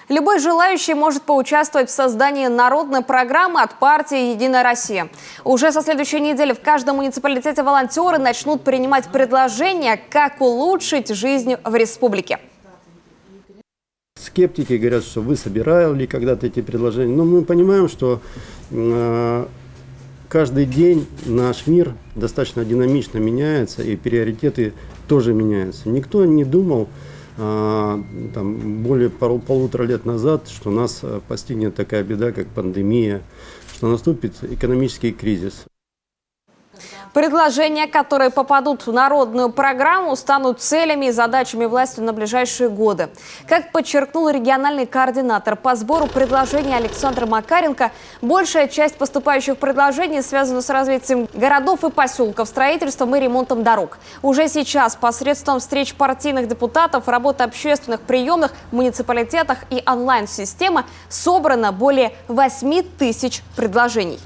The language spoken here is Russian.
Любой желающий может поучаствовать в создании народной программы от партии «Единая Россия». Уже со следующей недели в каждом муниципалитете волонтеры начнут принимать предложения, как улучшить жизнь в республике. Скептики говорят, что вы собирали когда-то эти предложения. Но мы понимаем, что каждый день наш мир достаточно динамично меняется, и приоритеты тоже меняются. Никто не думал более полутора лет назад, что нас постигнет такая беда, как пандемия, что наступит экономический кризис. Предложения, которые попадут в народную программу, станут целями и задачами власти на ближайшие годы. Как подчеркнул региональный координатор по сбору предложений Александр Макаренко, большая часть поступающих предложений связана с развитием городов и поселков, строительством и ремонтом дорог. Уже сейчас посредством встреч партийных депутатов, работы общественных приемных в муниципалитетах и онлайн-системы собрано более 8 тысяч предложений.